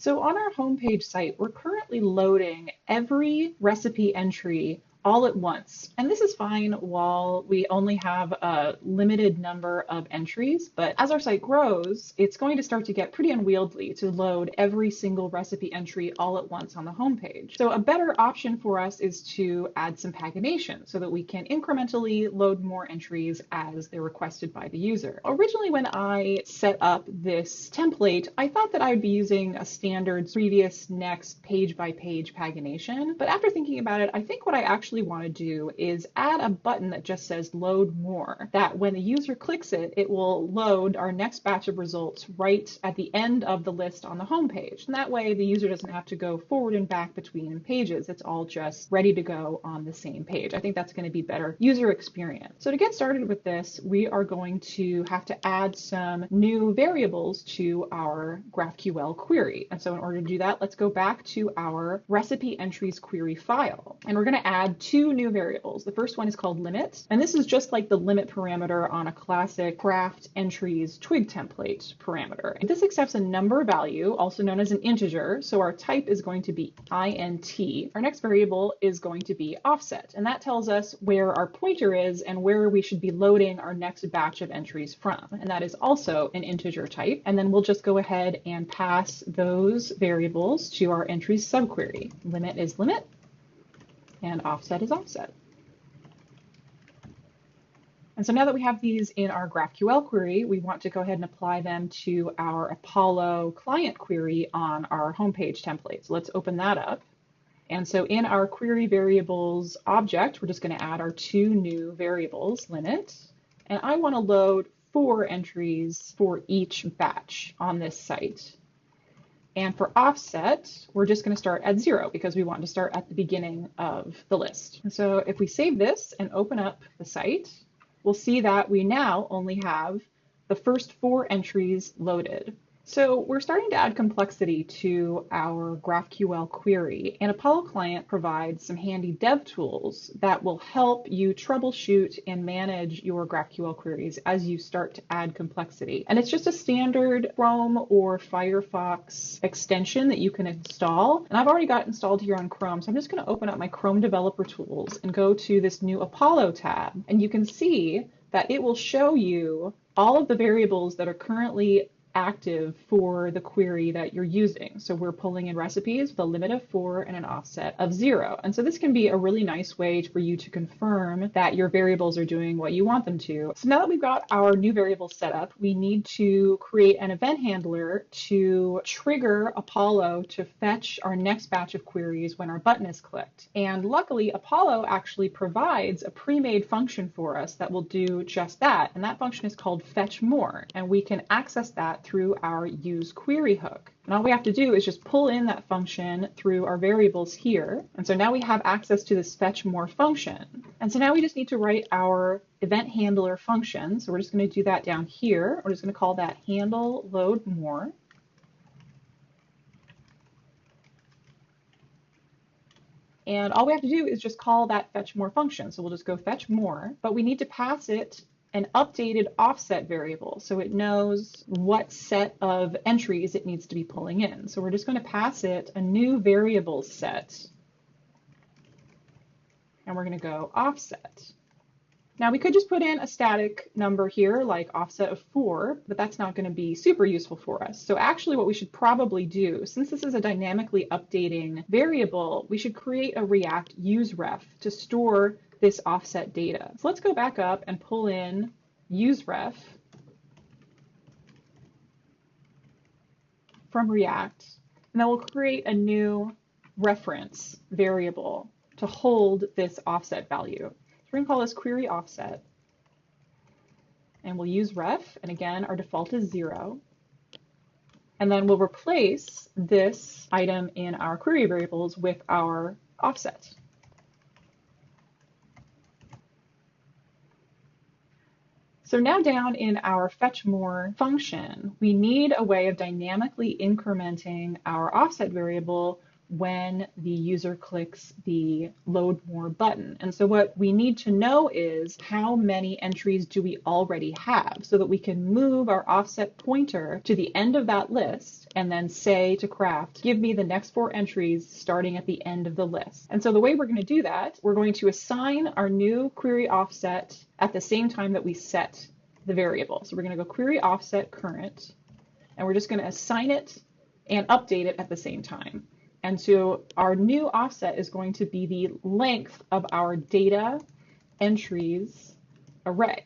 So on our homepage site, we're currently loading every recipe entry all at once. And this is fine while we only have a limited number of entries, but as our site grows, it's going to start to get pretty unwieldy to load every single recipe entry all at once on the homepage. So a better option for us is to add some pagination so that we can incrementally load more entries as they're requested by the user. Originally, when I set up this template, I thought that I would be using a standard previous, next, page by page pagination. But after thinking about it, I think what I actually want to do is add a button that just says load more, that when the user clicks it, it will load our next batch of results right at the end of the list on the home page. And that way the user doesn't have to go forward and back between pages. It's all just ready to go on the same page. I think that's going to be better user experience. So to get started with this, we are going to have to add some new variables to our GraphQL query. And so in order to do that, let's go back to our recipe entries query file. And we're going to add two new variables. The first one is called limit, and this is just like the limit parameter on a classic craft entries twig template parameter. And this accepts a number value, also known as an integer, so our type is going to be int. Our next variable is going to be offset, and that tells us where our pointer is and where we should be loading our next batch of entries from, and that is also an integer type. And then we'll just go ahead and pass those variables to our entries subquery. Limit is limit, and offset is offset. And so now that we have these in our GraphQL query, we want to go ahead and apply them to our Apollo client query on our homepage template. So let's open that up. And so in our query variables object, we're just going to add our two new variables, limit, and I want to load 4 entries for each batch on this site. And for offset, we're just going to start at 0 because we want to start at the beginning of the list. And so if we save this and open up the site, we'll see that we now only have the first 4 entries loaded. So we're starting to add complexity to our GraphQL query, and Apollo Client provides some handy dev tools that will help you troubleshoot and manage your GraphQL queries as you start to add complexity. And it's just a standard Chrome or Firefox extension that you can install. And I've already got it installed here on Chrome, so I'm just going to open up my Chrome developer tools and go to this new Apollo tab. And you can see that it will show you all of the variables that are currently active for the query that you're using. So we're pulling in recipes with a limit of 4 and an offset of 0. And so this can be a really nice way for you to confirm that your variables are doing what you want them to. So now that we've got our new variables set up, we need to create an event handler to trigger Apollo to fetch our next batch of queries when our button is clicked. And luckily, Apollo actually provides a pre-made function for us that will do just that. And that function is called fetch more. And we can access that through our use query hook. And all we have to do is just pull in that function through our variables here. And so now we have access to this fetch more function. And so now we just need to write our event handler function. So we're just going to do that down here. We're just going to call that handle load more. And all we have to do is just call that fetch more function. So we'll just go fetch more, but we need to pass it an updated offset variable so it knows what set of entries it needs to be pulling in. So we're just going to pass it a new variable set, and we're going to go offset. Now we could just put in a static number here like offset of 4, but that's not going to be super useful for us. So actually what we should probably do, since this is a dynamically updating variable, we should create a React useRef to store this offset data. So let's go back up and pull in useRef from React, and then we'll create a new reference variable to hold this offset value. So we're going to call this query offset, and we'll use ref, and again our default is 0. And then we'll replace this item in our query variables with our offset. So now down in our fetch more function, we need a way of dynamically incrementing our offset variable when the user clicks the load more button. And so what we need to know is how many entries do we already have so that we can move our offset pointer to the end of that list and then say to Craft, give me the next 4 entries starting at the end of the list. And so the way we're going to do that, we're going to assign our new query offset at the same time that we set the variable. So we're going to go query offset current, and we're just going to assign it and update it at the same time. And so our new offset is going to be the length of our data entries array.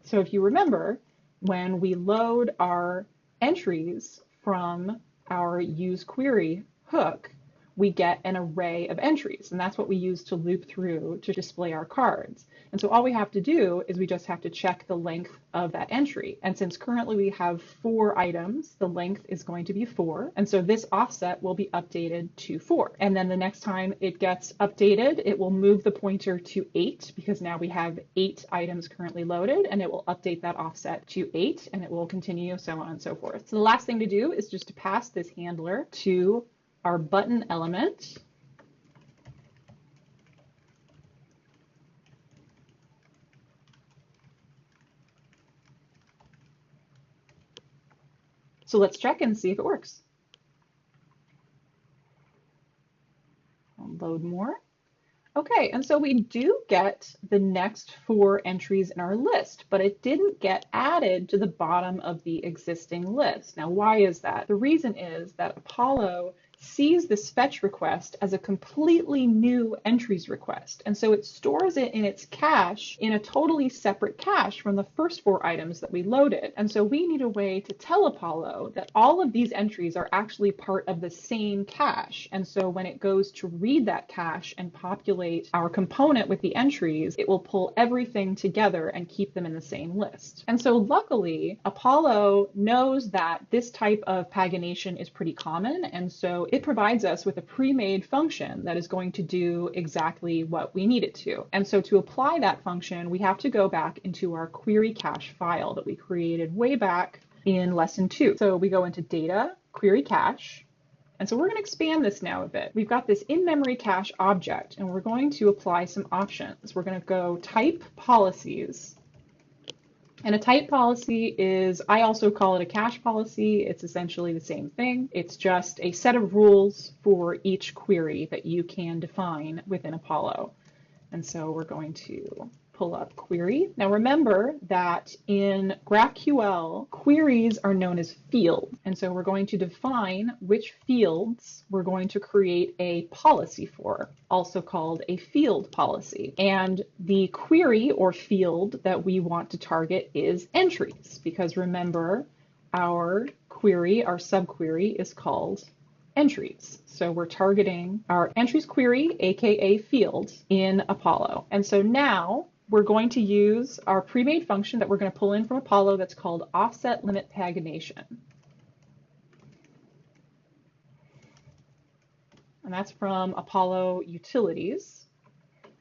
So if you remember, when we load our entries from our use query hook, we get an array of entries, and that's what we use to loop through to display our cards. And so all we have to do is we just have to check the length of that entry. And since currently we have 4 items, the length is going to be 4. And so this offset will be updated to 4. And then the next time it gets updated, it will move the pointer to 8 because now we have 8 items currently loaded, and it will update that offset to 8, and it will continue so on and so forth. So the last thing to do is just to pass this handler to our button element. So let's check and see if it works. I'll load more. Okay, and so we do get the next 4 entries in our list, but it didn't get added to the bottom of the existing list. Now, why is that? The reason is that Apollo sees this fetch request as a completely new entries request. And so it stores it in its cache in a totally separate cache from the first 4 items that we loaded. And so we need a way to tell Apollo that all of these entries are actually part of the same cache. And so when it goes to read that cache and populate our component with the entries, it will pull everything together and keep them in the same list. And so luckily, Apollo knows that this type of pagination is pretty common. And so it provides us with a pre-made function that is going to do exactly what we need it to. And so to apply that function, we have to go back into our query cache file that we created way back in lesson 2. So we go into data, query cache. And so we're going to expand this now a bit. We've got this in-memory cache object, and we're going to apply some options. We're going to go type policies. And a type policy is, I also call it a cache policy. It's essentially the same thing. It's just a set of rules for each query that you can define within Apollo. And so we're going to pull up query. Now remember that in GraphQL, queries are known as fields. And so we're going to define which fields we're going to create a policy for, also called a field policy. And the query or field that we want to target is entries, because remember, our query, our subquery, is called entries. So we're targeting our entries query, aka field, in Apollo. And so now we're going to use our pre-made function that we're going to pull in from Apollo that's called offset limit pagination. And that's from Apollo utilities.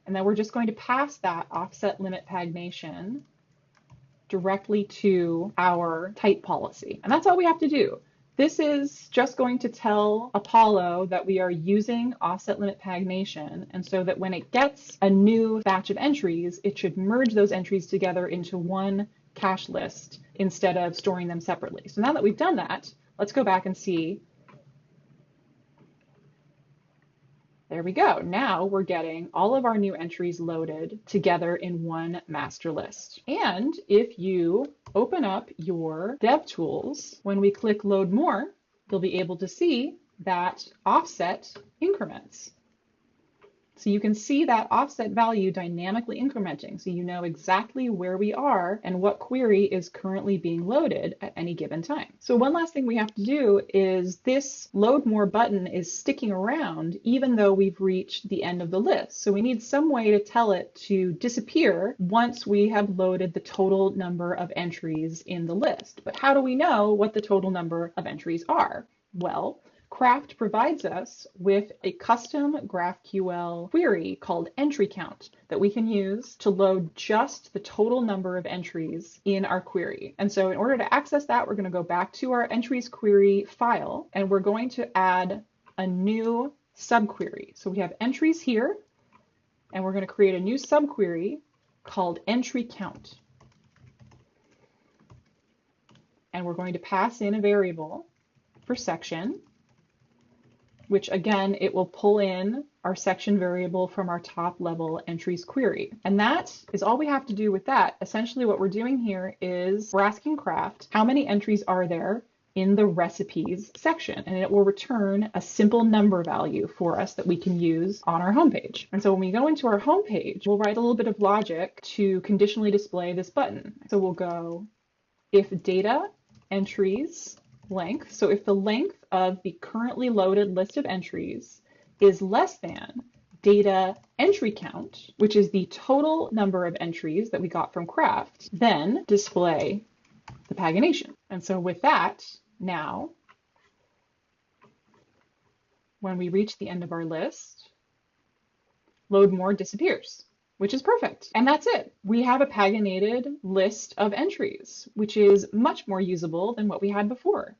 And then we're just going to pass that offset limit pagination directly to our type policy. And that's all we have to do. This is just going to tell Apollo that we are using offset limit pagination, and so that when it gets a new batch of entries, it should merge those entries together into one cache list instead of storing them separately. So now that we've done that, let's go back and see. There we go. Now we're getting all of our new entries loaded together in one master list. And if you open up your DevTools, when we click Load More, you'll be able to see that offset increments. So you can see that offset value dynamically incrementing, so you know exactly where we are and what query is currently being loaded at any given time. So one last thing we have to do is this Load More button is sticking around even though we've reached the end of the list. So we need some way to tell it to disappear once we have loaded the total number of entries in the list. But how do we know what the total number of entries are? Well, Craft provides us with a custom GraphQL query called entry count that we can use to load just the total number of entries in our query. And so in order to access that, we're going to go back to our entries query file, and we're going to add a new subquery. So we have entries here, and we're going to create a new subquery called entry count. And we're going to pass in a variable for section, which again, it will pull in our section variable from our top level entries query. And that is all we have to do with that. Essentially what we're doing here is we're asking Craft, how many entries are there in the recipes section? And it will return a simple number value for us that we can use on our homepage. And so when we go into our homepage, we'll write a little bit of logic to conditionally display this button. So we'll go if data entries length, so if the length of the currently loaded list of entries is less than data entry count, which is the total number of entries that we got from Craft, then display the pagination. And so with that, now, when we reach the end of our list, load more disappears, which is perfect. And that's it. We have a paginated list of entries, which is much more usable than what we had before.